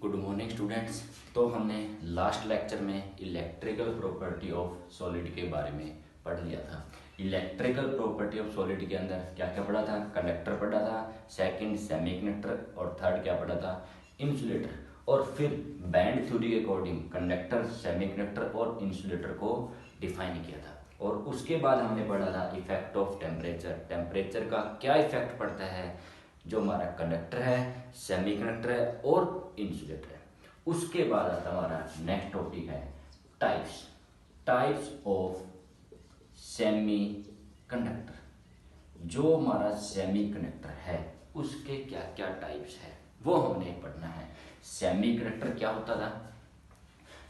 Good morning students. तो हमने last lecture में इलेक्ट्रिकल प्रॉपर्टी ऑफ सॉलिड के बारे में पढ़ लिया था। इलेक्ट्रिकल प्रॉपर्टी ऑफ सॉलिड के अंदर क्या क्या पढ़ा था? कंडक्टर पढ़ा था, सेकंड सेमीकंडक्टर और थर्ड क्या पढ़ा था? इंसुलेटर। और फिर बैंड थ्योरी के अकॉर्डिंग कंडक्टर, सेमीकंडक्टर और इंसुलेटर को डिफाइन किया था। और उसके बाद हमने पढ़ा था इफेक्ट ऑफ टेम्परेचर। टेम्परेचर का क्या इफेक्ट पड़ता है जो हमारा कंडक्टर है, सेमीकंडक्टर है और इंसुलेटर है। उसके बाद आता हमारा नेक्स्ट टॉपिक है टाइप्स ऑफ सेमी कंडक्टर। जो हमारा सेमी कंडक्टर है उसके क्या क्या टाइप्स है वो हमने पढ़ना है। सेमी कंडक्टर क्या होता था?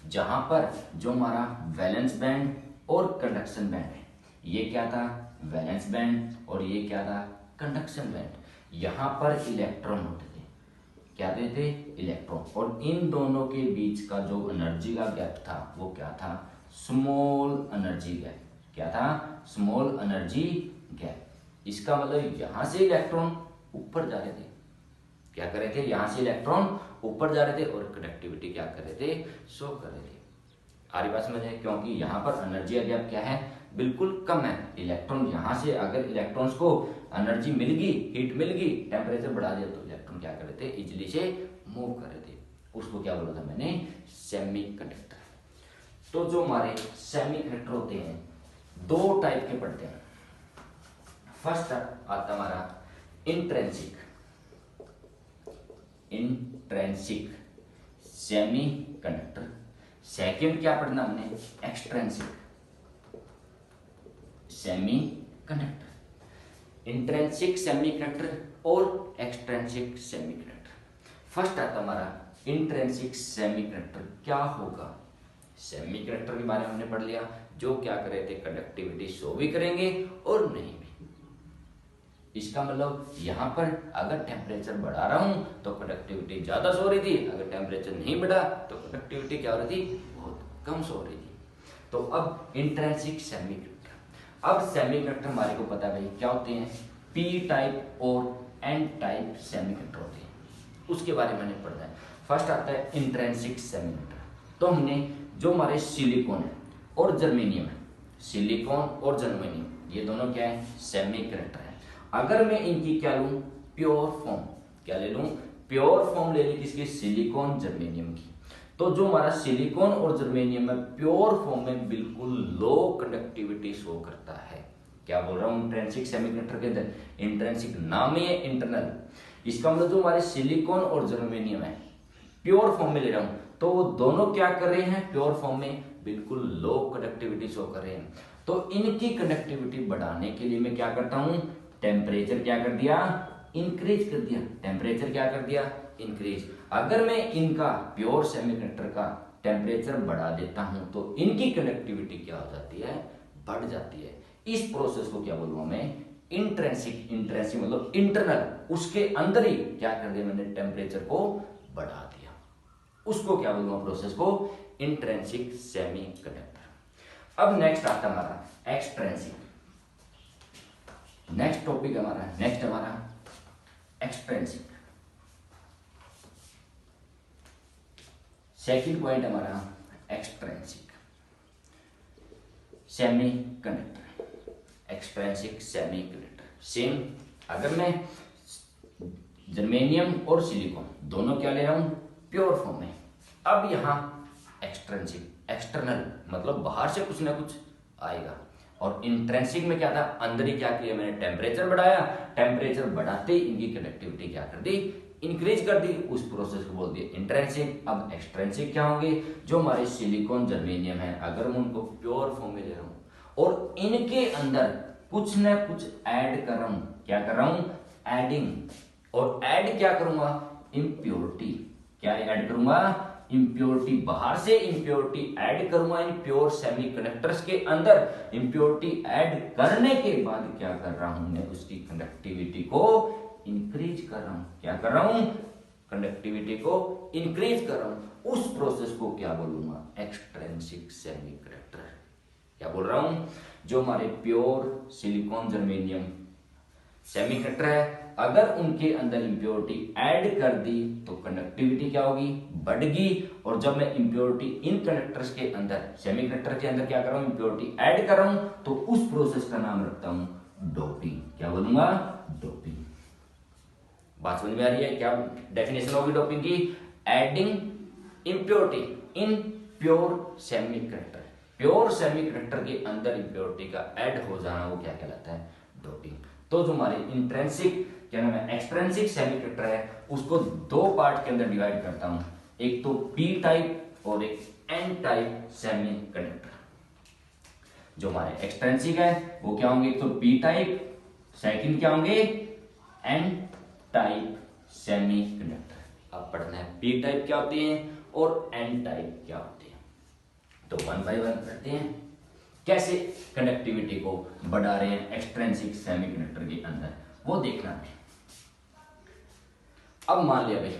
जहां पर जो हमारा वैलेंस बैंड और कंडक्शन बैंड है, ये क्या था? Valence band. और ये क्या था? Conduction band. यहां पर इलेक्ट्रॉन होते थे, क्या थे? इलेक्ट्रॉन। और इन दोनों के बीच का जो एनर्जी का गैप था वो क्या था? Small energy gap. क्या था? Small energy gap. इसका मतलब यहां से इलेक्ट्रॉन ऊपर जा रहे थे, क्या कर रहे थे? यहां से इलेक्ट्रॉन ऊपर जा रहे थे और कंडक्टिविटी क्या कर रहे थे? शो कर रहे थे। आ रही बात समझ है? क्योंकि यहाँ पर एनर्जी का गैप क्या है? बिल्कुल कम है। इलेक्ट्रॉन यहाँ से अगर इलेक्ट्रॉन्स को एनर्जी मिल गई, हीट मिल गई, टेम्परेचर बढ़ा दिया तो इलेक्ट्रॉन क्या कर रहे थे? इजिली से मूव कर रहे थे। उसको क्या बोला था मैंने? Semi conductor. तो जो हमारे सेमी कंडक्टर होते हैं दो टाइप के पड़ते हैं। फर्स्ट आता हमारा इंट्रेंसिक सेमी कंडक्टर। सेकंड क्या पढ़ना हमने? Extrinsic semi conductor. Intrinsic semi conductor और एक्सट्रेंसिक सेमी कंडक्टर। फर्स्ट आता हमारा इंट्रेंसिक सेमी कंडक्टर। क्या होगा? सेमी कंडक्टर के बारे में हमने पढ़ लिया, जो क्या कर रहे थे? कंडक्टिविटी शो भी करेंगे और नहीं भी। इसका मतलब यहां पर अगर टेम्परेचर बढ़ा रहा हूं तो कंडक्टिविटी ज्यादा सो रही थी, अगर टेम्परेचर नहीं बढ़ा तो कंडक्टिविटी क्या हो रही थी? बहुत कम सो रही थी। तो अब इंट्रिंसिक सेमीकंडक्टर। अब सेमीकंडक्टर हमारे को पता है भाई क्या होते हैं? पी टाइप और एन टाइप सेमीकंडक्टर होते हैं। उसके बारे में हमने पढ़ना है। फर्स्ट आता है इंट्रिंसिक सेमीकंडक्टर। तो हमने जो हमारे सिलिकॉन है और जर्मेनियम है, सिलिकॉन और जर्मेनियम ये दोनों क्या है? सेमीकंडक्टर है। अगर मैं इनकी क्या लूं? Pure form. क्या ले लूं? प्योर फॉर्म ले ली किसकी? सिलिकॉन जर्मेनियम की। तो जो हमारा सिलिकॉन और जर्मेनियम है प्योर फॉर्म में बिल्कुल लो कंडक्टिविटी शो करता है। क्या बोल रहा हूं? इंट्रिंसिक सेमीकंडक्टर के अंदर इंट्रिंसिक नाम ही है इंटरनल। इसका मतलब जो हमारे सिलिकॉन और जर्मेनियम है प्योर फॉर्म में ले रहा हूं तो वो दोनों क्या कर रहे हैं? प्योर फॉर्म में बिल्कुल लो कंडक्टिविटी शो कर रहे हैं। तो इनकी कंडक्टिविटी बढ़ाने के लिए मैं क्या करता हूं? टेम्परेचर क्या कर दिया? इंक्रीज कर दिया। टेम्परेचर क्या कर दिया? इंक्रीज। अगर मैं इनका प्योर सेमीकंडक्टर का टेम्परेचर बढ़ा देता हूं तो इनकी कंडक्टिविटी क्या हो जाती है? बढ़ जाती है। इस प्रोसेस को क्या बोलूंगा मैं? इंट्रिंसिक। इंट्रिंसिक मतलब इंटरनल, उसके अंदर ही क्या कर दिया मैंने? टेम्परेचर को बढ़ा दिया। उसको क्या बोलूंगा? प्रोसेस को इंट्रिंसिक सेमीकंडक्टर। अब नेक्स्ट आता हमारा एक्सट्रिंसिक। नेक्स्ट टॉपिक हमारा एक्सट्रिंसिक। सेकंड पॉइंट हमारा extrinsic semi conductor. Extrinsic semi conductor same. अगर मैं जर्मेनियम और सिलिकॉन दोनों क्या ले रहा हूं? प्योर फॉर्म में। अब यहां एक्सट्रिंसिक एक्सटर्नल मतलब बाहर से कुछ ना कुछ आएगा। और इंट्रिंसिक में क्या था? अंदर ही क्या किया मैंने? टेम्परेचर बढ़ाया। टेम्परेचर बढ़ाते ही इनकी कंडक्टिविटी क्या कर दी? इंक्रीज कर दी। उस प्रोसेस को बोल दिया इंट्रिंसिक। अब एक्सट्रिंसिक क्या होंगे? जो हमारे सिलिकॉन जर्मेनियम है अगर मैं उनको प्योर फॉर्म में ले रहा हूं और इनके अंदर कुछ ना कुछ ऐड कर रहा हूं, क्या कर रहा हूं? एडिंग। और ऐड क्या करूंगा? इम्प्योरिटी। क्या ऐड करूंगा? इम्प्योरिटी। बाहर से इम्प्योरिटी ऐड करूंगा इन प्योर सेमीकंडक्टर्स के अंदर। इम्प्योरिटी ऐड करने के बाद क्या कर रहा हूं? मैं उसकी कंडक्टिविटी को इंक्रीज कर रहा हूं। क्या कर रहा हूं? कंडक्टिविटी को इंक्रीज कर रहा हूं। उस प्रोसेस को क्या बोलूंगा? Extrinsic semiconductor. क्या बोल रहा हूं? जो हमारे प्योर सिलिकॉन जर्मेनियम सेमीकंडक्टर है अगर उनके अंदर इम्प्योरिटी ऐड कर दी तो कंडक्टिविटी क्या होगी, बढ़ेगी। और जब मैं इम्प्योरिटी इन कंडक्टर्स के अंदर, सेमीकंडक्टर के अंदर क्या कर रहा हूं, इम्प्योरिटी ऐड कर रहा हूं, तो उस प्रोसेस का नाम रखता हूं डोपिंग। क्या बोलूंगा, डोपिंग। बात समझ में आ रही है? क्या डेफिनेशन होगी डोपिंग की, adding impurity in pure semiconductor. Pure semiconductor के अंदर इम्प्योरिटी का ऐड हो जाना वो क्या कहलाता है, डोपिंग। तो जो हमारे इंट्रिंसिक क्या नाम है, एक्सट्रिंसिक सेमीकंडक्टर है, उसको दो पार्ट के अंदर डिवाइड करता हूं, एक तो पी टाइप और एक एन टाइप सेमीकंडक्टर। जो हमारे एक्सट्रिंसिक है वो क्या होंगे, एक तो पी टाइप, सेकंड क्या होंगे, एन टाइप सेमीकंडक्टर। अब पढ़ना है पी टाइप क्या होते हैं और एन टाइप क्या होते हैं। तो वन बाय वन करते हैं कैसे कंडक्टिविटी को बढ़ा रहे हैं एक्सट्रिंसिक सेमीकंडक्टर के अंदर, वो देखना है। अब मान लिया भाई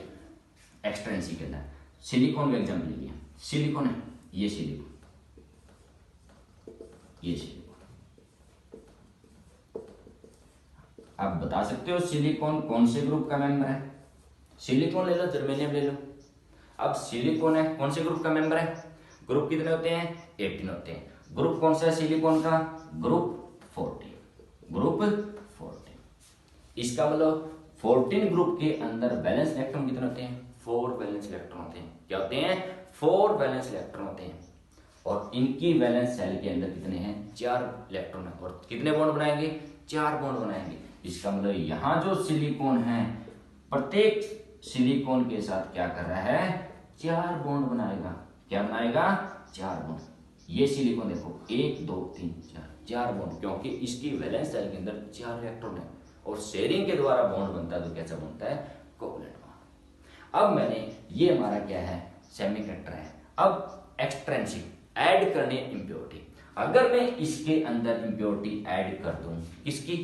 एक्सट्रिंसिक के अंदर सिलिकॉन का एग्जाम्पल लिया, सिलिकॉन है, ये सिलिकॉन, ये सिलिकॉन। आप बता सकते हो सिलिकॉन कौन से ग्रुप का मेंबर है? सिलिकॉन ले लो, जर्मेनियम ले लो। अब सिलिकॉन है, कौन से ग्रुप का मेंबर है? ग्रुप कितने होते हैं? 18 होते हैं। ग्रुप कौन सा है सिलिकॉन का? ग्रुप 14। ग्रुप 14। इसका मतलब 14 ग्रुप के अंदर वैलेंस इलेक्ट्रॉन कितने होते हैं? 4 वैलेंस इलेक्ट्रॉन होते हैं। क्या होते हैं? 4 वैलेंस इलेक्ट्रॉन होते हैं। और इनकी वैलेंस सेल के अंदर कितने हैं? 4 इलेक्ट्रॉन है। और कितने बॉन्ड बनाएंगे? 4 बॉन्ड बनाएंगे। इसका मतलब यहां जो सिलिकॉन है, प्रत्येक सिलिकॉन के साथ क्या कर रहा है? 4 बॉन्ड बनाएगा। क्या बनाएगा? 4 बॉन्ड। ये सिलिकॉन देखो 1 2 3 4 बॉन्ड, क्योंकि इसकी वैलेंस सेल के अंदर 4 इलेक्ट्रॉन है और शेयरिंग के द्वारा बॉन्ड बनता है। तो कैसा बनता है? Covalent bond. अब मैंने ये हमारा क्या है? सेमीकंडक्टर है। अब एक्सट्रिंसिक ऐड करने इम्प्योरिटी, अगर मैं इसके अंदर इम्प्योरिटी ऐड कर दूं, किसकी?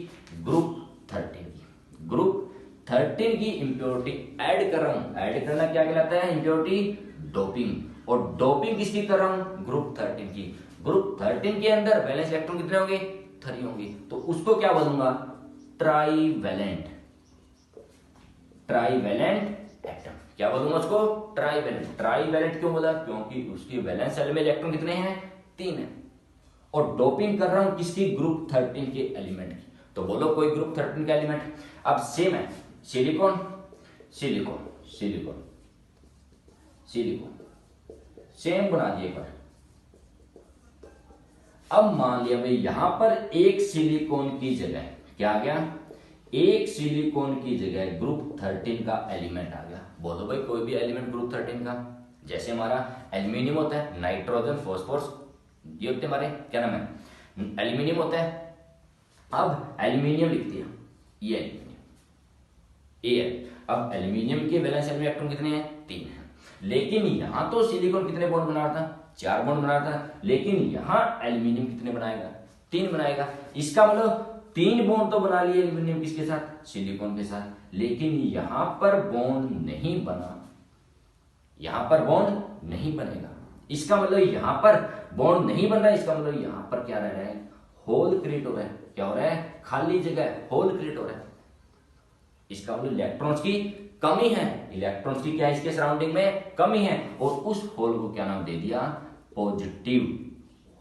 ग्रुप 13 की। ग्रुप 13 की इम्प्योरिटी ऐड कर रहा हूं। ऐड करना क्या कहलाता है? Impurity doping. और डोपिंग किसकी कर रहा हूं? ग्रुप 13 की। ग्रुप 13 के अंदर वैलेंस इलेक्ट्रॉन कितने होंगे? 3 होंगे। तो उसको क्या बोलूंगा? ट्राईवैलेंट। Trivalent atom. क्या बोलूंगा उसको? ट्राईवैलेंट। ट्राईवैलेंट क्यों बोला? क्योंकि उसकी वैलेंस सेल में इलेक्ट्रॉन कितने हैं? 3 है। और डोपिंग कर रहा हूं किसकी? ग्रुप 13 के एलिमेंट की। तो बोलो कोई ग्रुप 13 का एलिमेंट। अब सेम है, silicon silicon silicon silicon, same बना दिए एक बार। अब मान लिया भाई यहां पर एक सिलिकॉन की जगह क्या आ गया? एक सिलिकॉन की जगह ग्रुप 13 का एलिमेंट आ गया। बोलो भाई कोई भी एलिमेंट ग्रुप 13 का। जैसे हमारा एल्यूमिनियम होता है, नाइट्रोजन, फास्फोरस, ये होते हमारे क्या नाम है? एल्यूमिनियम होता है। अब एल्यूमिनियम लिख दिया, ये एल्यूमिनियम ए है। अब एल्यूमिनियम के वैलेंस सेल में इलेक्ट्रॉन कितने हैं? 3 है। लेकिन यहां तो सिलिकॉन कितने बॉन्ड बना रहा था? 4 बॉन्ड बना रहा था। लेकिन यहां एल्यूमिनियम कितने बनाएगा? 3 बनाएगा। इसका मतलब 3 बॉन्ड तो बना लिए एल्यूमिनियम किसके साथ? सिलिकॉन के साथ। लेकिन यहां पर बॉन्ड नहीं बना, यहां पर बॉन्ड नहीं बनेगा। इसका मतलब यहां पर बॉन्ड नहीं बन रहा है। इसका मतलब यहां पर क्या रह रहा है? होल क्रिएट हो रहा है। क्या हो रहा है? खाली जगह, होल क्रिएट हो रहा है। इसका मतलब इलेक्ट्रॉन्स की कमी है। इलेक्ट्रॉन्स की क्या है? इसके सराउंडिंग में कमी है। और उस होल को क्या नाम दे दिया? Positive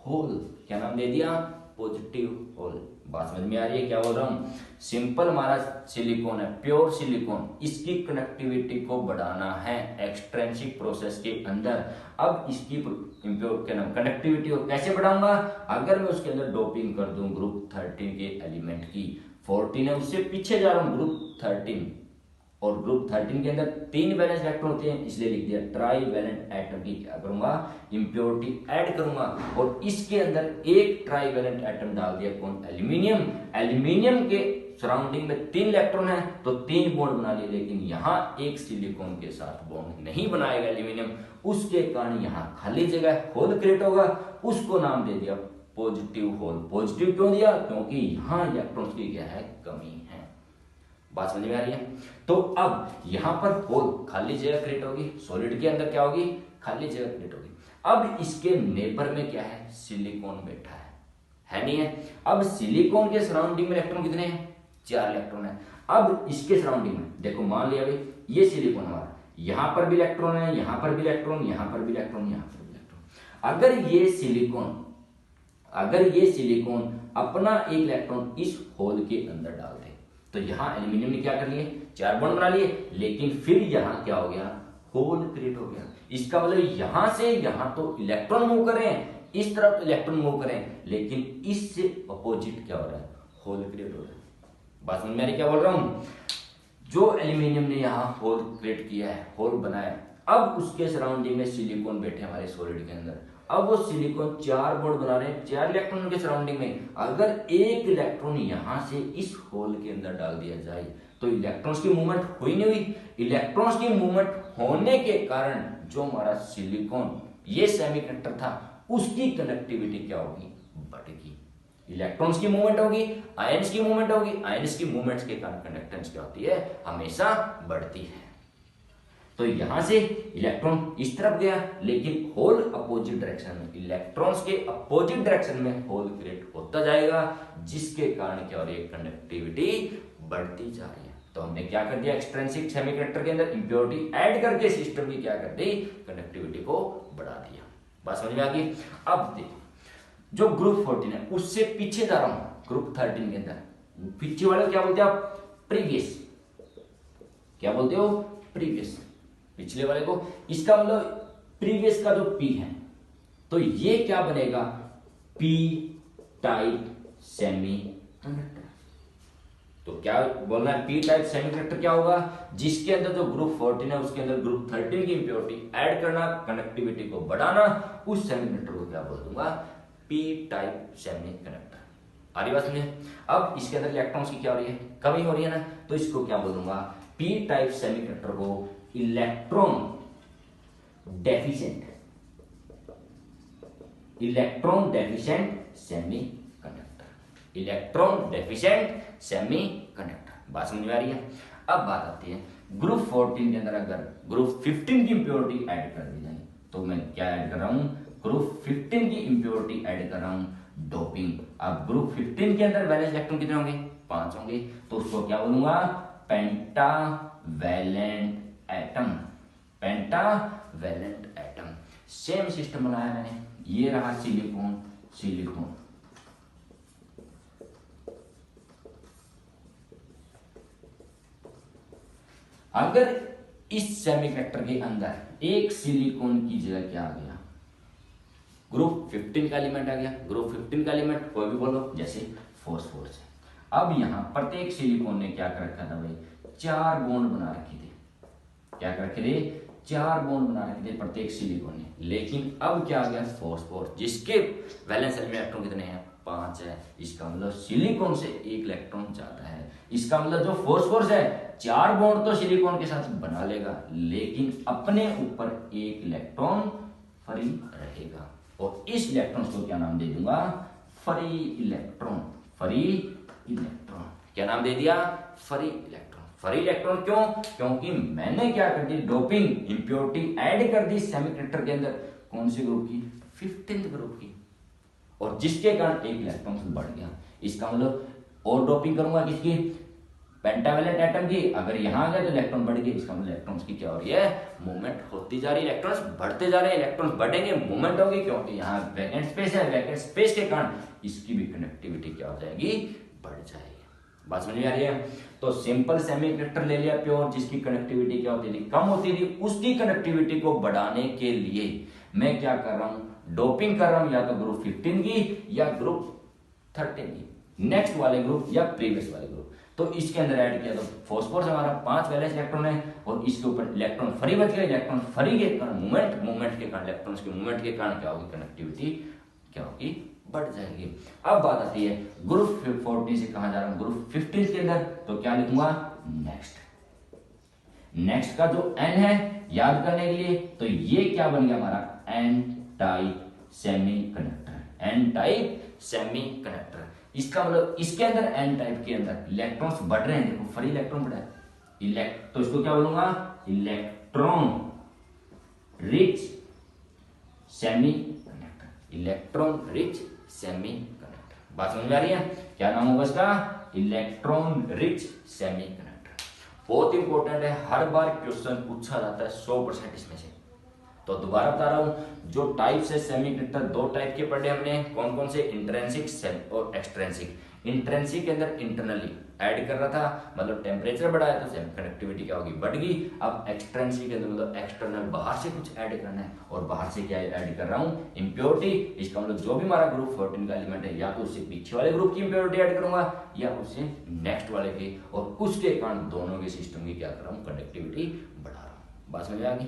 hole. क्या नाम दे दिया? Positive hole. बात समझ में आ रही है क्या बोल रहा हूं? सिंपल हमारा सिलिकॉन है, प्योर सिलिकॉन, इसकी कनेक्टिविटी को बढ़ाना है एक्सट्रिंसिक प्रोसेस के अंदर। अब इसकी कनेक्टिविटी को कैसे बढ़ाऊंगा? अगर मैं उसके अंदर डोपिंग कर दूं ग्रुप 13 के एलिमेंट की, 14 है उससे पीछे जा रहा हूं ग्रुप 13, और ग्रुप 13 के अंदर 3 वैलेंस इलेक्ट्रॉन होते हैं, इसलिए लिख दिया ट्राई वैलेंट एटम की क्या करूंगा? इंप्योरिटी ऐड करूंगा। और इसके अंदर एक ट्राई वैलेंट एटम डाल दिया, कौन? एल्यूमिनियम। एल्यूमिनियम के सराउंडिंग में 3 इलेक्ट्रॉन है तो 3 बॉन्ड बना लिए। लेकिन यहां एक सिलिकॉन के साथ बॉन्ड नहीं बनाएगा एल्यूमिनियम, उसके कारण यहां खाली जगह, होल क्रिएट होगा। उसको नाम दे दिया पॉजिटिव होल। पॉजिटिव क्यों दिया? क्योंकि यहां इलेक्ट्रॉन्स की क्या है? कमी है। बात समझ में आ रही है? तो अब यहां पर होल, खाली जगह क्रिएट होगी। सॉलिड के अंदर क्या होगी? खाली जगह क्रिएट होगी। अब इसके नेबर में क्या है? सिलिकॉन बैठा है नहीं है? अब सिलिकॉन के सराउंडिंग में इलेक्ट्रॉन कितने हैं? 4 इलेक्ट्रॉन है। अब इसके सराउंडिंग में देखो, मान लिया भाई ये सिलिकॉन हमारा, यहां पर भी इलेक्ट्रॉन है, यहां पर भी इलेक्ट्रॉन, यहां पर भी इलेक्ट्रॉन, यहां पर भी इलेक्ट्रॉन। अगर ये सिलिकॉन अपना एक इलेक्ट्रॉन इस होल के अंदर डाल दे, तो यहां एल्यूमिनियम ने क्या कर लिए, 4 बॉन्ड बना लिए, लेकिन फिर यहां क्या हो गया, होल क्रिएट हो गया। इसका मतलब यहां से यहां तो इलेक्ट्रॉन मूव कर रहे हैं, इस तरफ तो इलेक्ट्रॉन मूव कर रहे हैं, लेकिन इससे अपोजिट क्या हो रहा है, होल क्रिएट हो रहा है। बात समझ में आ रही क्या बोल रहा हूं? जो एल्यूमिनियम ने यहाँ होल क्रिएट किया है, होल बनाया, अब उसके सराउंडिंग में सिलिकॉन बैठे हमारे सॉलिड के अंदर। अब वो सिलिकॉन 4 बॉन्ड बना रहे हैं 4 इलेक्ट्रॉन के सराउंडिंग में। अगर एक इलेक्ट्रॉन यहां से इस होल के अंदर डाल दिया जाए तो इलेक्ट्रॉन्स की मूवमेंट हुई नहीं हुई। इलेक्ट्रॉन्स की मूवमेंट होने के कारण जो हमारा सिलिकॉन ये सेमीकंडक्टर था, उसकी कनेक्टिविटी क्या होगी, बढ़ेगी। इलेक्ट्रॉन्स की मूवमेंट होगी, आयंस की मूवमेंट होगी, आयंस की मूवमेंट्स के कारण कंडक्टेंस क्या होती है, हमेशा बढ़ती है। तो यहां से इलेक्ट्रॉन इस तरफ गया, लेकिन होल अपोजिट डायरेक्शन में, इलेक्ट्रॉन्स के अपोजिट डायरेक्शन में होल क्रिएट होता जाएगा, जिसके कारण क्या हो रही है, कंडक्टिविटी बढ़ती जा रही है। तो हमने क्या कर दिया, एक्सट्रिंसिक सेमीकंडक्टर के अंदर इंप्योरिटी ऐड करके सिस्टम की क्या कर दी, कंडक्टिविटी को बढ़ा दिया। बात समझ में आ गई? अब देखो, जो ग्रुप 14 है उससे पीछे जा रहा हूं, ग्रुप 13 के अंदर पीछे वाले क्या बोलते हैं आप, प्रीवियस। क्या बोलते हो, प्रीवियस, पिछले वाले को। इसका मतलब प्रीवियस का जो पी है, तो ये क्या बनेगा, पी टाइप सेमी कंडक्टर। तो क्या बोलना है, पी टाइप सेमीकंडक्टर क्या होगा, जिसके अंदर जो ग्रुप 14 है उसके अंदर ग्रुप 13 की इंप्योरिटी ऐड करना, कनेक्टिविटी को बढ़ाना, उस सेमीकंडक्टर को क्या बोल दूंगा, पी टाइप सेमीकंडक्टर। आ रही बात समझे? अब इसके अंदर इलेक्ट्रॉन्स की क्या हो रही है, कमी हो रही है ना, तो इसको क्या बोल दूंगा, पी टाइप सेमीकंडक्टर को electron deficient, electron deficient semiconductor, electron deficient semiconductor. बात समझ में आ रही है? अब बात आती है ग्रुप 14 के अंदर अगर ग्रुप 15 की इंप्योरिटी ऐड कर दी जाए, तो मैं क्या ऐड कर रहा हूं, ग्रुप 15 की इंप्योरिटी ऐड कर रहा हूं, डोपिंग। अब ग्रुप 15 के अंदर वैलेंस इलेक्ट्रॉन कितने होंगे, 5 होंगे, तो उसको क्या बोलूंगा, pentavalent atom, pentavalent atom. Same system बनाया मैंने, ये रहा सिलिकॉन, सिलिकॉन, अगर इस सेमीकंडक्टर के अंदर एक सिलिकॉन की जगह क्या आ गया, ग्रुप 15 का एलिमेंट आ गया। ग्रुप 15 का एलिमेंट कोई भी बोलो, जैसे फॉस्फोरस है। अब यहां प्रत्येक सिलिकॉन ने क्या कर रखा था भाई, 4 बॉन्ड बना रखे थे। क्या कर रखे थे, 4 बॉन्ड बना रखे थे प्रत्येक सिलिकॉन ने। लेकिन अब क्या आ गया, फॉस्फोरस, जिसके वैलेंस इलेक्ट्रॉन कितने हैं, 5 है। इसका मतलब सिलिकॉन से 1 इलेक्ट्रॉन जाता है। इसका मतलब जो फॉस्फोरस है 4 बॉन्ड तो सिलिकॉन के साथ बना लेगा, लेकिन अपने ऊपर 1 इलेक्ट्रॉन फ्री रहेगा। और इस इलेक्ट्रॉन को क्या नाम दे दूंगा, फ्री इलेक्ट्रॉन, फ्री इलेक्ट्रॉन। क्या नाम दे दिया, फ्री इलेक्ट्रॉन। फ्री इलेक्ट्रॉन क्यों, क्योंकि मैंने क्या कर दी, डोपिंग इंप्योरिटी ऐड कर दी सेमीकंडक्टर के अंदर, कौन सी ग्रुप की, 15th ग्रुप की, और जिसके कारण 1 इलेक्ट्रॉन बढ़ गया। इसका मतलब और डोपिंग करूंगा किसकी, पेंटावैलेंट एटम की, अगर यहां आ गया तो इलेक्ट्रॉन बढ़ गए। इसका मतलब इलेक्ट्रॉन्स की क्या हो रही है, मूवमेंट होती जा रही है, इलेक्ट्रॉन्स बढ़ते जा रहे हैं, इलेक्ट्रॉन्स बढ़ेंगे, मूवमेंट होगी, क्योंकि यहाँ वैकेंट स्पेस है, वैकेंट स्पेस के कारण इसकी भी कनेक्टिविटी क्या हो जाएगी, बढ़ जाएगी। बात समझ में आ रही है? तो सिंपल सेमीकंडक्टर ले लिया प्योर, जिसकी कनेक्टिविटी क्या होती थी, कम होती थी, उसकी कनेक्टिविटी को बढ़ाने के लिए मैं क्या कर रहा हूं, डोपिंग कर रहा हूं, या तो ग्रुप 15 की या ग्रुप 13 की, नेक्स्ट वाले ग्रुप या प्रीवियस वाले ग्रुप। तो इसके अंदर ऐड किया तो फॉस्फोरस हमारा 5 वैलेंस इलेक्ट्रॉन है, और इसके ऊपर इलेक्ट्रॉन फ्री बच गए। इलेक्ट्रॉन फ्री के कारण मूवमेंट, मूवमेंट के कारण इलेक्ट्रॉन्स के मूवमेंट के कारण क्या होगी, कनेक्टिविटी क्या होगी, बढ़ जाएगी। अब बात आती है ग्रुप 14 से कहां जा रहा हूं, ग्रुप 15 के अंदर, तो क्या लिखूंगा, नेक्स्ट। नेक्स्ट का जो एन है याद करने के लिए, तो ये क्या बन गया हमारा, N type semiconductor, N type semiconductor. इसका मतलब इसके अंदर एन टाइप के अंदर इलेक्ट्रॉन्स बढ़ रहे हैं, देखो फ्री इलेक्ट्रॉन बढ़ा है, तो इसको क्या बोलूंगा, electron rich semiconductor, electron rich semiconductor. बात समझ में आ रही है? क्या नाम होगा इसका, इलेक्ट्रॉन रिच सेमीकंडक्टर। बहुत इंपॉर्टेंट है, हर बार क्वेश्चन पूछा जाता है 100% इसमें से। तो दोबारा बता रहा हूं, जो टाइप्स है सेमीकंडक्टर, दो टाइप के पढ़े हमने, कौन कौन से, इंट्रिंसिक और एक्सट्रिंसिक। इंट्रिंसिक के अंदर इंटरनली ऐड कर रहा था, मतलब टेम्परेचर बढ़ाया तो कंडक्टिविटी क्या होगी, बढ़ गई। अब एक्सट्रिंसिक के अंदर मतलब एक्सटर्नल, बाहर से कुछ ऐड करना है, और बाहर से क्या ऐड कर रहा हूँ, इम्प्योरिटी। इसका मतलब जो भी हमारा ग्रुप 14 का एलिमेंट है, या तो उससे पीछे वाले ग्रुप की इम्प्योरिटी ऐड करूंगा, या उससे नेक्स्ट वाले की, और उसके कारण दोनों के सिस्टम की क्या कर रहा हूँ, कंडक्टिविटी बढ़ा रहा हूँ। बात समझ आ गई।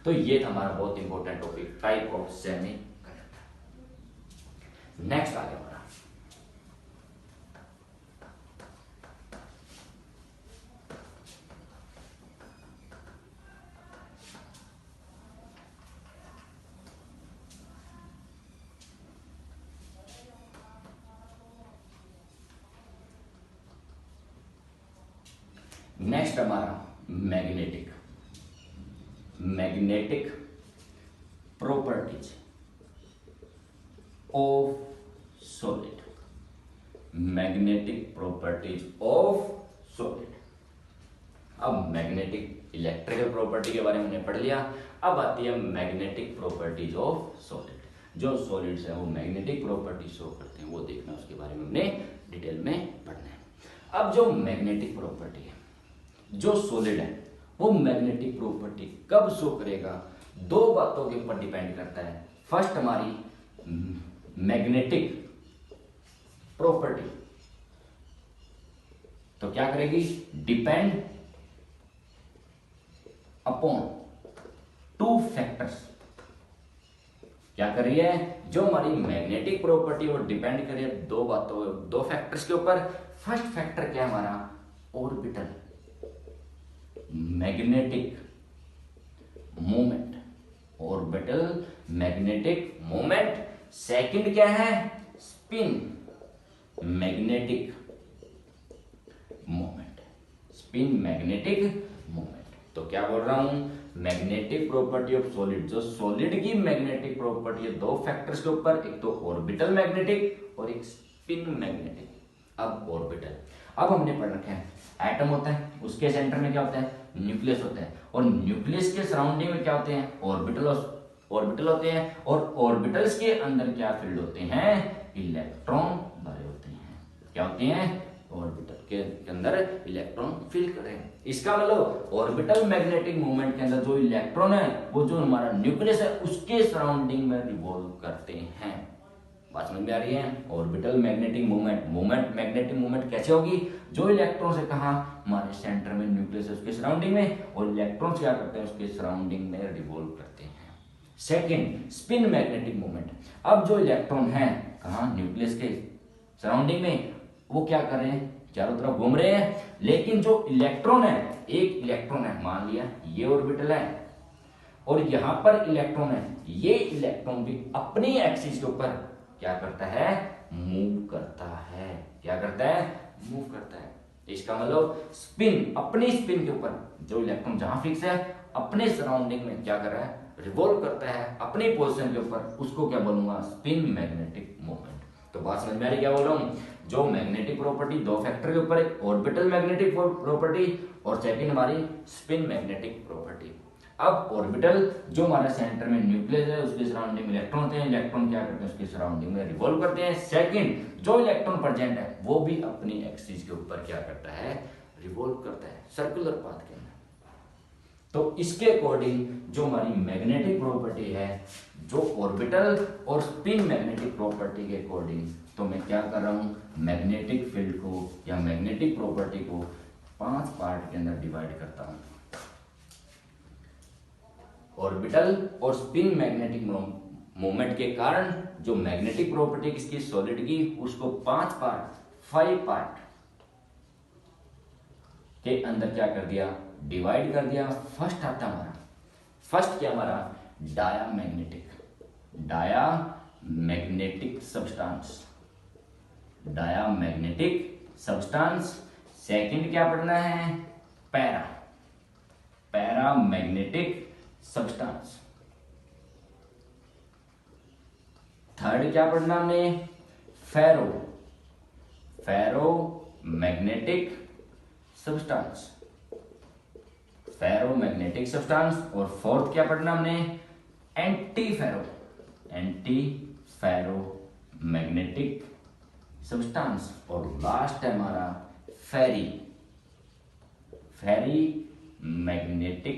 तो ये था हमारा बहुत important topic, type of semiconductor. Next आ गया हमारा नेक्स्ट हमारा magnetic properties of solid. Magnetic properties of solid. अब मैग्नेटिक इलेक्ट्रिकल प्रॉपर्टी के बारे में हमने पढ़ लिया, अब आती है मैग्नेटिक प्रॉपर्टीज ऑफ सॉलिड। जो सॉलिड्स है वो मैग्नेटिक प्रॉपर्टी शो करते हैं, वो देखना, उसके बारे में हमने डिटेल में पढ़ना है। अब जो मैग्नेटिक प्रॉपर्टी है, जो सॉलिड है, वो मैग्नेटिक प्रॉपर्टी कब शो करेगा, दो बातों के ऊपर डिपेंड करता है। फर्स्ट हमारी मैग्नेटिक प्रॉपर्टी तो क्या करेगी, डिपेंड अपॉन टू फैक्टर्स। क्या कर रही है, जो हमारी मैग्नेटिक प्रॉपर्टी वो डिपेंड कर रही है दो बातों, दो फैक्टर्स के ऊपर। फर्स्ट फैक्टर क्या है हमारा, orbital magnetic moment, orbital magnetic moment. Second क्या है, spin magnetic moment, spin magnetic moment. तो क्या बोल रहा हूं, मैग्नेटिक प्रॉपर्टी ऑफ सॉलिड, जो सॉलिड की मैग्नेटिक प्रॉपर्टी है दो फैक्टर्स के ऊपर, एक तो ऑर्बिटल मैग्नेटिक और एक स्पिन मैग्नेटिक। अब ऑर्बिटल, अब हमने पढ़ रखा है, एटम होता है, उसके सेंटर में क्या होता है, न्यूक्लियस होता है, और न्यूक्लियस के सराउंडिंग में क्या होते हैं, ऑर्बिटल होते हैं, और ऑर्बिटल्स के अंदर क्या फील्ड होते हैं, इलेक्ट्रॉन भरे होते हैं। क्या होते हैं, ऑर्बिटल के अंदर इलेक्ट्रॉन फिल करें। इसका मतलब ऑर्बिटल मैग्नेटिक मूवमेंट के अंदर जो इलेक्ट्रॉन है वो जो हमारा न्यूक्लियस है उसके सराउंडिंग में रिवॉल्व करते हैं। बात समझ में आ रही है। Orbital magnetic movement magnetic movement कैसे होगी, जो इलेक्ट्रॉन से कहा हमारे सेंटर में न्यूक्लियस है उसके सराउंडिंग में, और इलेक्ट्रॉन क्या करते हैं उसके सराउंडिंग में रिवॉल्व करते हैं। Second, spin magnetic movement. अब जो इलेक्ट्रॉन है कहा न्यूक्लियस के सराउंडिंग में, वो क्या कर रहे हैं, चारों तरफ घूम रहे हैं, लेकिन जो इलेक्ट्रॉन है, एक इलेक्ट्रॉन है, मान लिया ये ऑर्बिटल है और यहां पर इलेक्ट्रॉन है, ये इलेक्ट्रॉन भी अपनी एक्सिस के ऊपर क्या करता है, मूव करता है। क्या करता है, मूव करता है। इसका मतलब स्पिन, अपनी स्पिन के ऊपर जो इलेक्ट्रॉन जहां फिक्स है अपने सराउंडिंग में क्या कर रहा है, रिवॉल्व करता है अपनी पोजीशन के ऊपर, उसको क्या बोलूंगा, स्पिन मैग्नेटिक मूवमेंट। तो बात समझ में आ रही, क्या बोल रहा हूं, जो मैग्नेटिक प्रॉपर्टी दो फैक्टर के ऊपर, एक ऑर्बिटल मैग्नेटिक प्रॉपर्टी और सेकंड हमारी स्पिन मैग्नेटिक प्रॉपर्टी। अब ऑर्बिटल जो हमारा सेंटर में न्यूक्लियस है उसके सराउंडिंग में इलेक्ट्रॉन होते हैं, इलेक्ट्रॉन क्या करते हैं उसके सराउंडिंग में रिवॉल्व करते हैं। सेकंड, जो इलेक्ट्रॉन प्रेजेंट है वो भी अपनी एक्सिस के ऊपर क्या करता है, रिवॉल्व करता है सर्कुलर पाथ के अंदर। तो इसके अकॉर्डिंग जो हमारी मैग्नेटिक प्रॉपर्टी है, जो ऑर्बिटल और स्पिन मैग्नेटिक प्रॉपर्टी के अकॉर्डिंग, तो मैं क्या कर रहा हूं, मैग्नेटिक फील्ड को या मैग्नेटिक प्रॉपर्टी को 5 पार्ट के अंदर डिवाइड करता हूं। ऑर्बिटल और स्पिन मैग्नेटिक मोमेंट के कारण जो मैग्नेटिक प्रॉपर्टी किसकी, सॉलिड की, उसको 5 पार्ट के अंदर क्या कर दिया, डिवाइड कर दिया। फर्स्ट आता हमारा, फर्स्ट क्या हमारा, डायामैग्नेटिक सब्सटेंस। सेकंड क्या पढ़ना है, पैरामैग्नेटिक सब्सटेंस। थर्ड क्या पढ़ना हमने, फेरो मैग्नेटिक सब्सटेंस, फेरोमैग्नेटिक सब्सटेंस। और फोर्थ क्या पढ़ना हमने, एंटी फेरोमैग्नेटिक सब्सटेंस। और लास्ट है हमारा फेरी मैग्नेटिक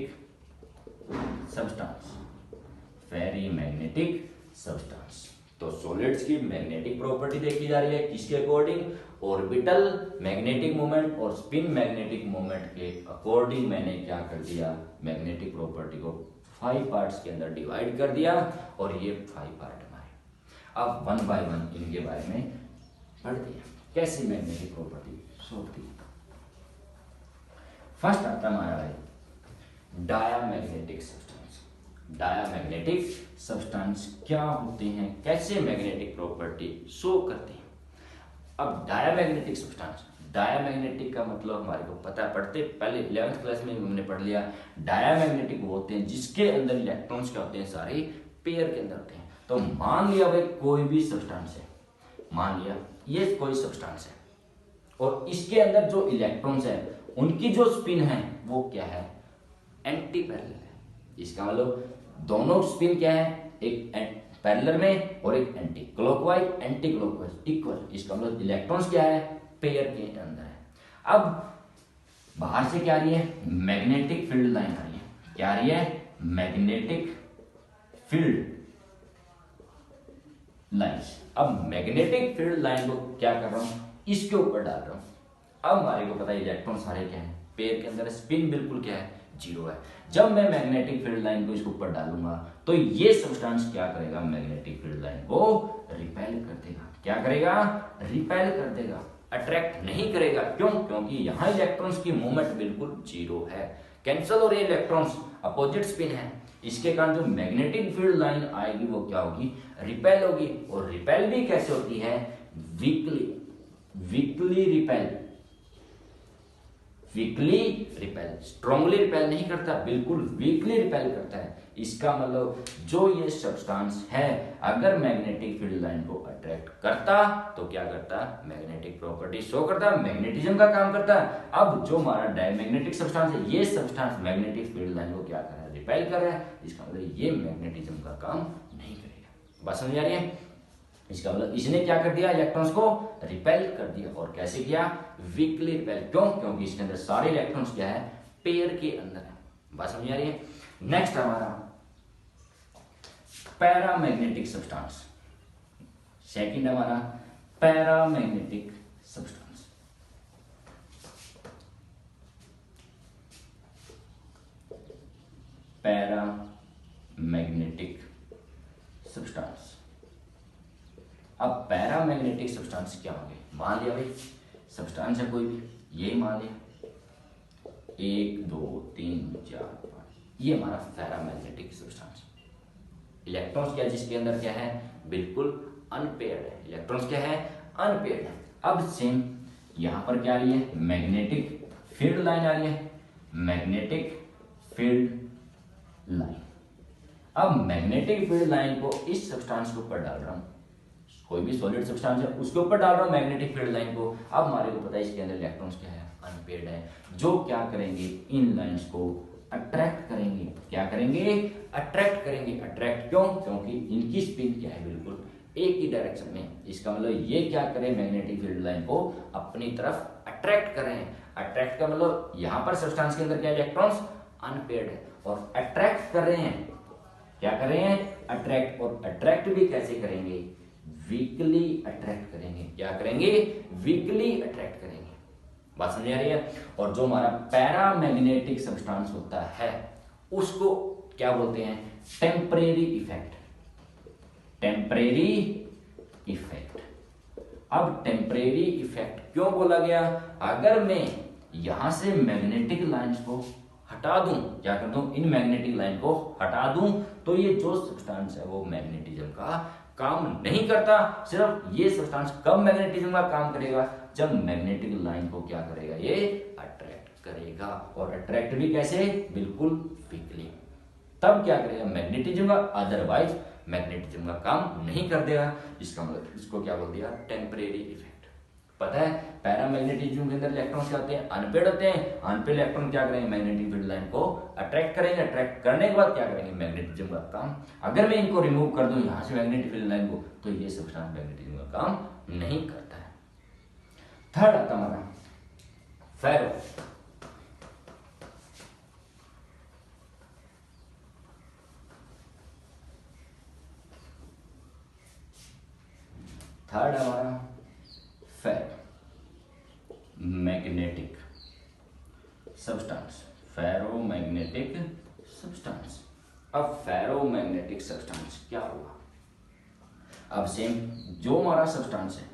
सब्सटेंस। तो सॉलिड्स की मैग्नेटिक प्रॉपर्टी देखी जा रही है किसके अकॉर्डिंग, ऑर्बिटल मैग्नेटिक मोमेंट और स्पिन मैग्नेटिक मोमेंट के अकॉर्डिंग। मैंने क्या कर दिया, मैग्नेटिक प्रॉपर्टी को 5 पार्ट्स के अंदर डिवाइड कर दिया और ये 5 पार्ट हमारे। अब 1 बाय 1 इनके बारे में पढ़ दिया कैसी मैग्नेटिक प्रॉपर्टी होती है। फर्स्ट आता हमारा भाई डायामैग्नेटिक सब्सटेंस। डायामैग्नेटिक सब्सटेंस क्या होते हैं, कैसे मैग्नेटिक प्रॉपर्टी शो करते हैं। अब डायामैग्नेटिक सब्सटेंस, डायामैग्नेटिक का मतलब हमारे को पता पढ़ते पहले 11th क्लास में हमने पढ़ लिया। डायामैग्नेटिक वो होते हैं जिसके अंदर इलेक्ट्रॉन्स क्या होते हैं, सारे पेयर के अंदर होते हैं। तो मान लिया भाई कोई भी सब्सटेंस है, मान लिया ये कोई सब्सटेंस है और इसके अंदर जो इलेक्ट्रॉन्स है उनकी जो स्पिन है वो क्या है, एंटी पैरेलल है। इसका मतलब दोनों स्पिन क्या है, एक पैरेलल में और एक anti clockwise anti clockwise equal. इसका मतलब इलेक्ट्रॉन्स क्या है, पेयर के अंदर है। अब बाहर से क्या आ रही है, मैग्नेटिक फील्ड लाइन आ रही है। क्या आ रही है, मैग्नेटिक फील्ड लाइंस। अब मैग्नेटिक फील्ड लाइन को क्या कर रहा हूं, इसके ऊपर डाल रहा हूं। अब हमारे को पता है इलेक्ट्रॉन सारे क्या है, पेयर के अंदर, स्पिन बिल्कुल क्या है, 0 है। जब मैं मैग्नेटिक फील्ड लाइन को इसके ऊपर डालूंगा तो ये सब्सटेंस क्या करेगा, मैग्नेटिक फील्ड लाइन को रिपेल कर देगा। क्या करेगा, रिपेल कर देगा, अट्रैक्ट नहीं करेगा। क्यों, क्योंकि यहाँ इलेक्ट्रॉन्स की मूवमेंट बिल्कुल 0 है, कैंसिल हो रही है, इलेक्ट्रॉन्स अपोजिट स्पिन है। इसके कारण जो मैग्नेटिक फील्ड लाइन आएगी वो क्या होगी, रिपेल होगी। और रिपेल भी कैसे होती है, वीकली रिपेल, स्ट्रांगली रिपेल नहीं करता, बिल्कुल वीकली रिपेल करता है। इसका मतलब जो ये सब्सटेंस है अगर मैग्नेटिक फील्ड लाइन को अट्रैक्ट करता तो क्या करता, मैग्नेटिक प्रॉपर्टी शो करता, मैग्नेटिज्म का काम करता है। अब जो हमारा डायमैग्नेटिक सब्सटेंस है, ये सब्सटेंस मैग्नेटिक फील्ड लाइन को क्या कर रहा है, रिपेल कर रहा है। इसका मतलब ये मैग्नेटिज्म का काम नहीं करेगा। बात समझ आ रही है। इसका मतलब इसने क्या कर दिया, इलेक्ट्रॉन्स को रिपेल कर दिया। और कैसे किया, वीकली रिपेल। क्यों, क्योंकि इसके अंदर सारे इलेक्ट्रॉन्स क्या है, पेयर के अंदर है। बात समझ आ रही है। नेक्स्ट हमारा पैरामैग्नेटिक सब्सटेंस। सेकंड हमारा पैरामैग्नेटिक सब्सटेंस। Paramagnetic substance. अब पैरामैग्नेटिक सब्सटेंस क्या होंगे, मान लिया भाई सब्सटेंस है कोई भी, ये मान लिया 1 2 3 4 5, ये हमारा पैरामैग्नेटिक सब्सटेंस। इलेक्ट्रॉन्स क्या, जिसके अंदर क्या है, बिल्कुल अनपेयर्ड है, इलेक्ट्रॉन्स क्या है, अनपेयर्ड है। अब सेम यहां पर क्या आ रही है, मैग्नेटिक फील्ड लाइन आ रही है, मैग्नेटिक फील्ड लाइन। अब मैग्नेटिक फील्ड लाइन को इस सब्सटेंस के ऊपर डाल रहा हूं, कोई भी सॉलिड सब्सटेंस है उसके ऊपर डाल रहा हूं मैग्नेटिक फील्ड लाइन को। अब हमारे को पता है इसके अंदर इलेक्ट्रॉन्स क्या है, अनपेयर्ड है, जो क्या करेंगे, इन लाइंस को अट्रैक्ट करेंगे। क्या करेंगे, अट्रैक्ट करेंगे। अट्रैक्ट क्यों, क्योंकि इनकी स्पिन क्या है, बिल्कुल एक ही डायरेक्शन में। इसका मतलब ये क्या करें, मैग्नेटिक फील्ड लाइन को अपनी तरफ अट्रैक्ट कर रहे हैं। अट्रैक्ट का मतलब यहां पर सब्सटेंस के अंदर क्या, इलेक्ट्रॉन्स अनपेयर्ड है और अट्रैक्ट कर रहे हैं। क्या कर रहे हैं, अट्रैक्ट। और अट्रैक्ट भी कैसे करेंगे, वीकली अट्रैक्ट करेंगे। क्या करेंगे, वीकली अट्रैक्ट करेंगे। बात समझ आ रही है। और जो हमारा पैरामैग्नेटिक सब्सटेंस होता है उसको क्या बोलते हैं, टेम्परेरी इफेक्ट। Temporary effect. अब टेम्परेरी इफेक्ट क्यों बोला गया, अगर मैं यहां से मैग्नेटिक लाइंस को हटा दूं, क्या कर दूं, इन मैग्नेटिक लाइन को हटा दूं, तो ये जो सब्सटेंस है वो मैग्नेटिज्म का काम नहीं करता। सिर्फ ये सब्सटेंस कब मैग्नेटिज्म का काम करेगा, जब मैग्नेटिक लाइन को क्या करेगा, ये अट्रैक्ट करेगा। और अट्रैक्ट भी कैसे, बिल्कुल वीकली। तब क्या करेगा, मैग्नेटिज्म का, अदरवाइज मैग्नेटिज्म का काम नहीं कर देगा। इसका मतलब इसको क्या बोल दिया, टेम्परेरी इफेक्ट। पता है पैरामैग्नेटिज्म के अंदर इलेक्ट्रॉन्स क्या होते हैं, अनपेड होते हैं। अनपेड इलेक्ट्रॉन क्या करेंगे, मैग्नेटिक फील्ड लाइन को अट्रैक्ट करेंगे। अट्रैक्ट करने के बाद क्या करेंगे, मैग्नेटिज्म का काम। अगर मैं इनको रिमूव कर दूं यहाँ से मैग्नेटिक फील्ड लाइन को, तो ये सब्सटेंस मैग्नेटिज्म का काम नहीं करता है। थर्ड आता हमारा फेरो। थर्ड हमारा फेरो मैग्नेटिक सब्सटेंस, फेरोमैग्नेटिक सब्सटेंस। अब फेरोमैग्नेटिक सब्सटेंस क्या हुआ, अब सेम जो हमारा सब्सटेंस है,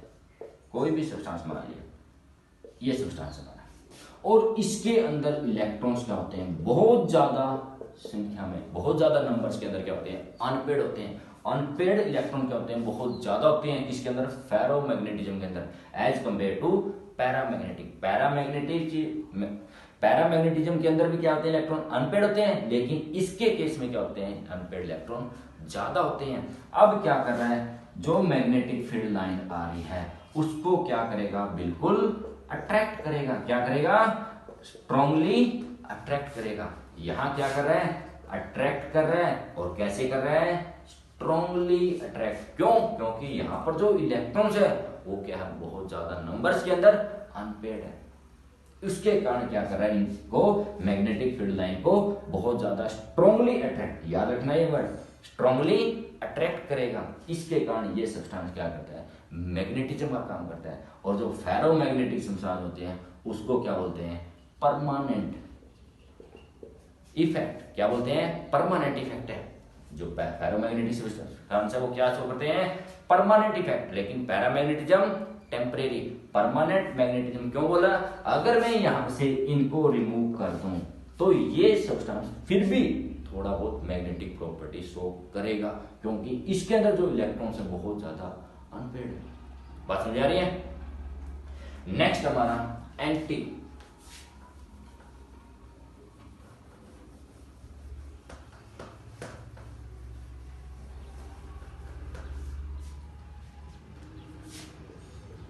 कोई भी सब्सटेंस मान लिया, ये सब्सटेंस हमारा, और इसके अंदर इलेक्ट्रॉन्स क्या होते हैं, बहुत ज्यादा संख्या में, बहुत ज्यादा नंबर्स के अंदर क्या होते हैं, अनपेड होते हैं। अनपेड इलेक्ट्रॉन क्या होते हैं, बहुत ज्यादा होते हैं इसके अंदर, फेरोमैग्नेटिज्म के अंदर, as compare to paramagnetic. Paramagnetism के अंदर भी क्या होते हैं, इलेक्ट्रॉन अनपेड होते हैं, लेकिन इसके केस में क्या होते हैं, अनपेड इलेक्ट्रॉन ज्यादा होते हैं। अब क्या कर रहा है, जो मैग्नेटिक फील्ड लाइन आ रही है उसको क्या करेगा, बिल्कुल अट्रैक्ट करेगा। क्या करेगा, स्ट्रांगली अट्रैक्ट करेगा। यहां क्या कर रहा है, अट्रैक्ट कर रहा है। और कैसे कर रहा है, स्ट्रांगली अट्रैक्ट। क्यों, क्योंकि यहां पर जो इलेक्ट्रॉन्स है वो क्या है, बहुत ज्यादा नंबर्स के अंदर अनपेड है। उसके कारण क्या कर रहा है, इनको मैग्नेटिक फील्ड लाइन को बहुत ज्यादा स्ट्रांगली अट्रैक्ट, याद रखना ये वर्ड, स्ट्रांगली अट्रैक्ट करेगा। इसके कारण ये सब्सटेंस क्या करता है, मैग्नेटिज्म का काम करता है। और जो फेरोमैग्नेटिक सब्सटेंस होते हैं उसको क्या बोलते हैं, परमानेंट इफेक्ट। क्या बोलते हैं, परमानेंट इफेक्ट है। जो फेरोमैग्नेटिक सब्सटेंस है वो क्या शो करते हैं, परमानेंट इफेक्ट। लेकिन पैरामैग्नेटिज्म टेम्परेरी। परमानेंट मैग्नेटिज्म क्यों बोला, अगर मैं यहां से इनको रिमूव कर दूं तो ये सब्सटेंस फिर भी थोड़ा बहुत मैग्नेटिक प्रॉपर्टी शो करेगा, क्योंकि इसके अंदर जो इलेक्ट्रॉन्स है बहुत ज्यादा अनपेड है। बात समझ आ रही है। नेक्स्ट हमारा anti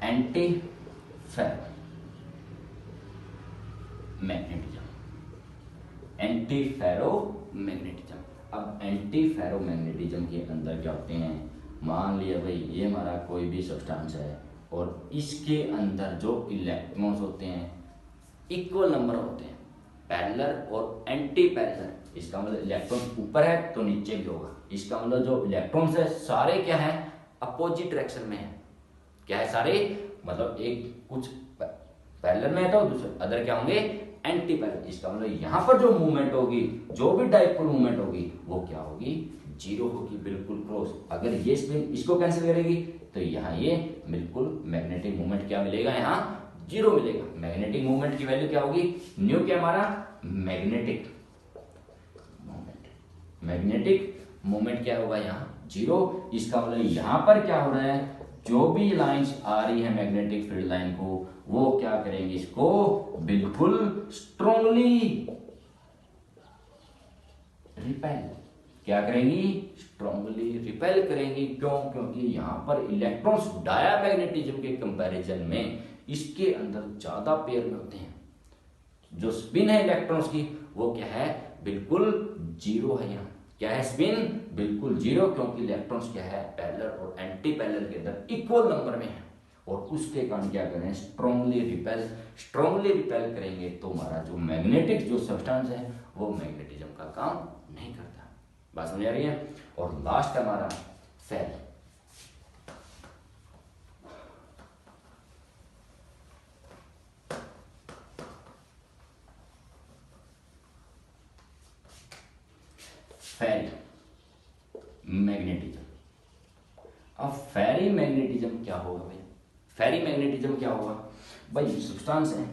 anti ferromagnetism. Anti ferromagnetism. अब एंटी फेरोमैग्नेटिज्म के अंदर क्या होते हैं, मान लिया भाई ये हमारा कोई भी सब्सटेंस है और इसके अंदर जो इलेक्ट्रॉन्स होते हैं इक्वल नंबर होते हैं, पैरेलल और एंटी पैरेलल। इसका मतलब इलेक्ट्रॉन ऊपर है तो नीचे भी होगा। इसका मतलब जो इलेक्ट्रॉन्स है सारे क्या है, अपोजिट डायरेक्शन में है। क्या है, सारे मतलब एक कुछ पैरेलल में है तो दूसरे अदर क्या होंगे, एंटी पैरेलल। इसका मतलब यहां पर जो मूवमेंट होगी, जो भी डाइपोल मूवमेंट होगी वो क्या होगी, जीरो होगी, बिल्कुल क्रॉस। अगर ये स्पिन इसको कैंसिल करेगी तो यहाँ ये बिल्कुल मैग्नेटिक मूवमेंट क्या मिलेगा, यहाँ जीरो मिलेगा। मैग्नेटिक मूवमेंट की वैल्यू क्या होगी, न्यू क्या हमारा मैग्नेटिक मूवमेंट, मैग्नेटिक मूवमेंट क्या होगा यहाँ जीरो। इसका मतलब यहां पर क्या हो रहा है, जो भी लाइंस आ रही है मैग्नेटिक फील्ड लाइन को वो क्या करेंगे, इसको बिल्कुल स्ट्रांगली रिपेल, क्या करेंगी, स्ट्रांगली रिपेल करेंगी। क्यों, क्योंकि यहां पर इलेक्ट्रॉन्स डायामैग्नेटिज्म के कंपैरिजन में इसके अंदर ज्यादा पेयर में होते हैं। जो स्पिन है इलेक्ट्रॉन्स की वो क्या है, बिल्कुल जीरो है। यहाँ क्या है, स्पिन बिल्कुल जीरो, क्योंकि इलेक्ट्रॉन्स क्या है, पैरेलल और एंटी पैरेलल के अंदर इक्वल नंबर में है। और उसके कारण क्या करें, स्ट्रांगली रिपेल। स्ट्रांगली रिपेल करेंगे तो हमारा जो मैग्नेटिक जो सब्सटेंस है वो मैग्नेटिज्म का काम नहीं करता। बात समझ आ रही है। और लास्ट हमारा फेल। फेरी मैग्नेटिज्म। अब फेरी मैग्नेटिज्म क्या होगा भाई, फेरी मैग्नेटिज्म क्या होगा भाई, सब्सटेंस है,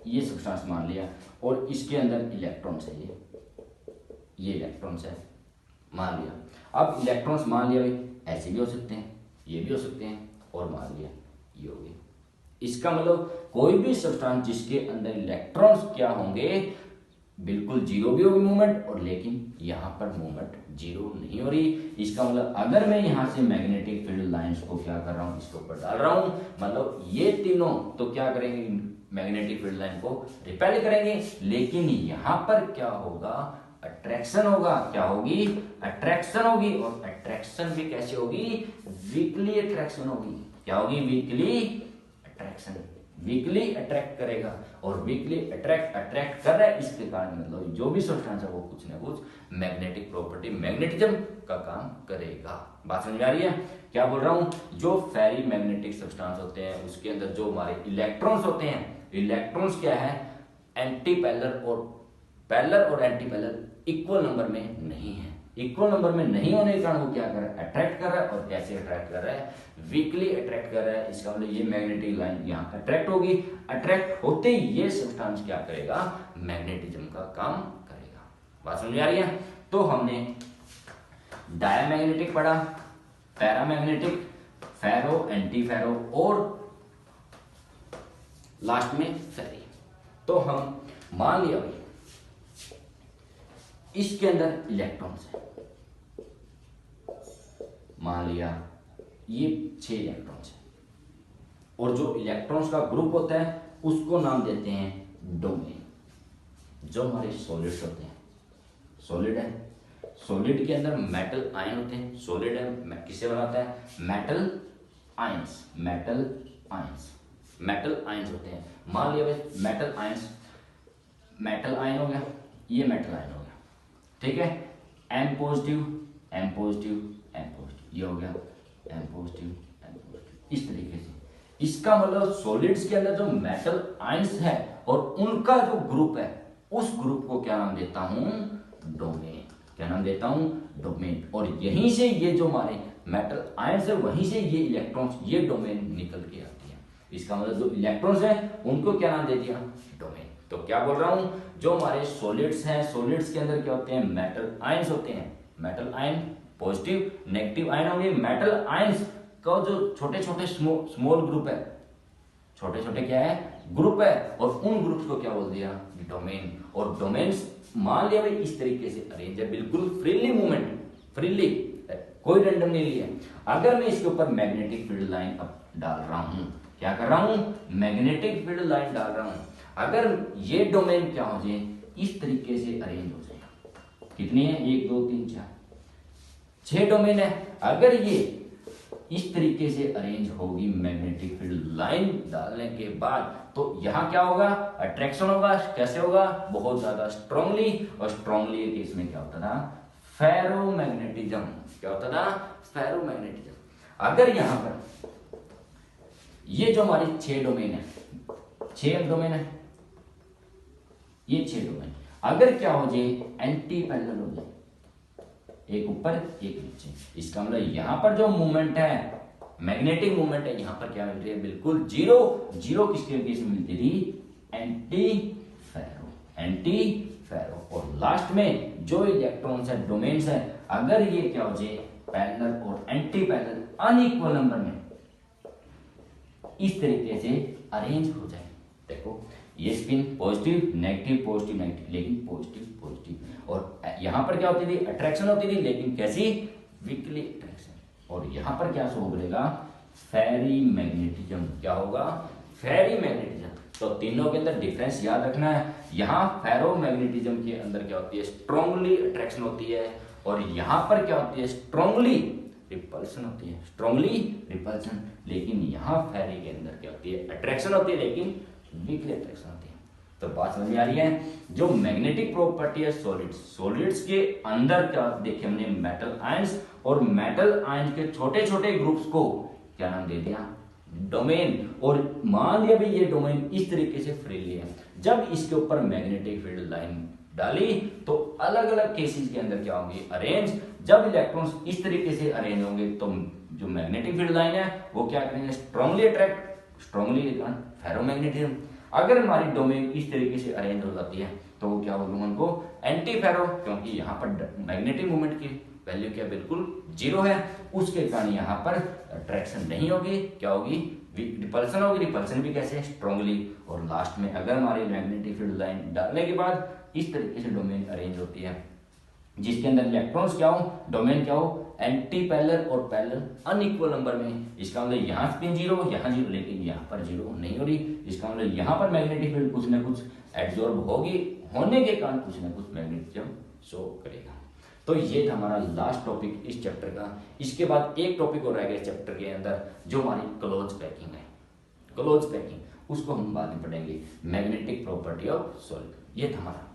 ये सब्सटेंस मान लिया और इसके अंदर इलेक्ट्रॉन्स है, ये इलेक्ट्रॉन्स है मान लिया। अब इलेक्ट्रॉन्स मान लिया भाई, ऐसे भी हो सकते हैं, ये भी हो सकते हैं, और मान लिया ये हो गया। इसका मतलब कोई भी सब्सटेंस जिसके अंदर इलेक्ट्रॉन्स क्या होंगे, बिल्कुल जीरो भी होगी मूवमेंट, और लेकिन यहाँ पर मूवमेंट जीरो नहीं हो रही। इसका मतलब अगर मैं यहाँ से मैग्नेटिक फील्ड लाइंस को क्या कर रहा हूँ, इसके ऊपर डाल रहा हूँ, मतलब ये तीनों तो क्या करेंगे, मैग्नेटिक फील्ड लाइन को रिपेल करेंगे, लेकिन यहाँ पर क्या होगा, अट्रैक्शन होगा। क्या होगी, अट्रैक्शन होगी, और अट्रैक्शन भी कैसे होगी, वीकली अट्रैक्शन होगी। क्या होगी, वीकली अट्रैक्शन, वीकली अट्रैक्ट करेगा, और वीकली अट्रैक्ट कर रहा है, इसके कारण मतलब जो भी सब्सटेंस है वो कुछ ना कुछ मैग्नेटिक प्रॉपर्टी, मैग्नेटिज्म का काम करेगा। बात समझ में आ रही है क्या बोल रहा हूँ। जो फेरी मैग्नेटिक सब्सटेंस होते हैं उसके अंदर जो हमारे इलेक्ट्रॉन्स होते हैं, इलेक्ट्रॉन्स क्या है, एंटी पैरेलल और पैरेलल और एंटी पैरेलल इक्वल नंबर में नहीं है। इक्वल नंबर में नहीं होने के कारण वो क्या कर रहा है, अट्रैक्ट कर रहा है, और कैसे अट्रैक्ट कर रहा है, वीकली अट्रैक्ट कर रहा है। इसका मतलब ये मैग्नेटिक लाइन यहाँ अट्रैक्ट होगी, अट्रैक्ट होते ही ये सब्सटेंस क्या करेगा, मैग्नेटिज्म का काम करेगा। बात समझ आ रही है। तो हमने डायमैग्नेटिक पढ़ा, पैरामैग्नेटिक, फेरो, एंटी फेरो, और लास्ट में फेरी। तो हम मान लिया भाई इसके अंदर इलेक्ट्रॉन्स है, मान लिया ये 6 इलेक्ट्रॉन्स है, और जो इलेक्ट्रॉन्स का ग्रुप होता है उसको नाम देते हैं डोमेन। जो हमारे सॉलिड्स होते हैं, सॉलिड है, सॉलिड के अंदर मेटल आयन होते हैं, सॉलिड है किससे बनाता है, metal ions, metal ions, metal ions होते हैं। मान लिया भाई मेटल आयंस, मेटल आयन हो गया, ये मेटल आयन हो गया, ठीक है, M positive, M positive, M positive, ये हो गया एम पॉजिटिव, एम पॉजिटिव, इस तरीके से। इसका मतलब सॉलिड्स के अंदर जो मेटल आयंस है और उनका जो ग्रुप है, उस ग्रुप को क्या नाम देता हूं, डोमेन। क्या नाम देता हूं, डोमेन। और यहीं से ये जो हमारे मेटल आयंस है, वहीं से ये इलेक्ट्रॉन्स, ये डोमेन निकल के आती है। इसका मतलब जो इलेक्ट्रॉन्स है उनको क्या नाम दे दिया, डोमेन। तो क्या बोल रहा हूं, जो हमारे सॉलिड्स हैं, सॉलिड्स के अंदर क्या होते हैं, मेटल आयंस होते हैं, metal ion, positive negative ion होंगे। मेटल आयंस का जो छोटे छोटे स्मॉल ग्रुप है, छोटे छोटे क्या है, ग्रुप है, और उन ग्रुप्स को क्या बोल दिया, डोमेन। और डोमेन्स मान लिया भाई इस तरीके से अरेंज है, बिल्कुल फ्रीली मूवमेंट, फ्रीली, कोई रैंडम नहीं लिया। अगर मैं इसके ऊपर मैग्नेटिक फील्ड लाइन अब डाल रहा हूं, क्या कर रहा हूं, मैग्नेटिक फील्ड लाइन डाल रहा हूं, अगर ये डोमेन क्या हो जाए, इस तरीके से अरेंज हो जाए, कितनी है, 1 2 3 4 6 डोमेन है। अगर ये इस तरीके से अरेंज होगी मैग्नेटिक फील्ड लाइन डालने के बाद, तो यहां क्या होगा, अट्रैक्शन होगा। कैसे होगा, बहुत ज्यादा स्ट्रांगली, और स्ट्रांगली के केस में क्या होता था, फेरोमैग्नेटिज्म। क्या होता था, फेरोमैग्नेटिज्म। अगर यहां पर ये जो हमारी 6 डोमेन है, 6 डोमेन है, ये 6 डोमेन, अगर क्या हो जाए, एंटी पैरेलल हो जाए, एक ऊपर एक नीचे, इसका मतलब यहां पर जो मूवमेंट है, मैग्नेटिक मूवमेंट है, यहां पर क्या मिल रही है, बिल्कुल जीरो। जीरो किसके केस में मिलती थी, एंटी फेरो, एंटी फेरो। और लास्ट में जो इलेक्ट्रॉन्स है, डोमेन्स है, अगर ये क्या हो जाए, पैरेलल और एंटी पैरेलल अनइक्वल नंबर में इस तरीके से अरेंज हो जाए। देखो ये spin positive negative, positive negative, लेकिन पॉजिटिव पॉजिटिव, और यहां पर क्या होती थी, अट्रैक्शन होती थी, लेकिन कैसी, वीकली अट्रैक्शन। और यहां पर क्या शो करेगा, फेरी मैग्नेटिज्म। क्या होगा, फेरी मैग्नेटिज्म। तो तीनों के अंदर डिफरेंस याद रखना है। यहां फेरो मैग्नेटिज्म के अंदर क्या होती है, स्ट्रांगली अट्रैक्शन होती है, और यहां पर क्या होती है, स्ट्रांगली रिपल्सन होती है, स्ट्रांगली रिपल्सन। लेकिन यहां फेरी के अंदर क्या होती है, अट्रैक्शन होती है, लेकिन वीकली अट्रैक्शन होती है। तो बात समझ में आ रही है। जो मैग्नेटिक प्रॉपर्टी है सॉलिड्स, सॉलिड्स के अंदर क्या देखे हमने, मेटल आयंस, और मेटल आयंस के छोटे छोटे ग्रुप्स को क्या नाम दे दिया, डोमेन। और मान लिया भाई ये डोमेन इस तरीके से फ्रीली है। जब इसके ऊपर मैग्नेटिक फील्ड लाइन डाली तो अलग अलग केसेस के अंदर क्या होंगे, अरेंज। जब इलेक्ट्रॉन्स इस तरीके से अरेंज होंगे तो जो मैग्नेटिक फील्ड लाइन है वो क्या करेंगे, स्ट्रांगली अट्रैक्ट, स्ट्रांगली फेरोमैग्नेटिज्म। अगर हमारी डोमेन इस तरीके से अरेंज हो जाती है तो वो क्या बोलूंगा उनको, एंटी फेरो, क्योंकि यहाँ पर मैग्नेटिक मोमेंट की वैल्यू क्या बिल्कुल जीरो है, उसके कारण यहाँ पर अट्रैक्शन नहीं होगी, क्या होगी, रिपल्सन होगी, रिपल्सन भी कैसे, स्ट्रांगली। और लास्ट में अगर हमारी मैग्नेटिक फील्ड लाइन डालने के बाद इस तरीके से डोमेन अरेंज होती है, जिसके अंदर इलेक्ट्रॉन्स क्या हो, डोमेन क्या हो, एंटी पैरेलल और पैरेलल अनइक्वल नंबर में। इसका मतलब यहाँ स्पिन जीरो, यहाँ जीरो, लेकिन यहाँ पर जीरो नहीं हो रही। इसका मतलब यहाँ पर मैग्नेटिक फील्ड कुछ ना कुछ एब्जॉर्ब होगी, होने के कारण कुछ ना कुछ मैग्नेटिज्म शो करेगा। तो ये था हमारा लास्ट टॉपिक इस चैप्टर का। इसके बाद एक टॉपिक और रह गया इस चैप्टर के अंदर, जो हमारी क्लोज पैकिंग है। क्लोज पैकिंग उसको हम बाद में पढ़ेंगे, मैग्नेटिक प्रॉपर्टी ऑफ सॉलिड। ये था हमारा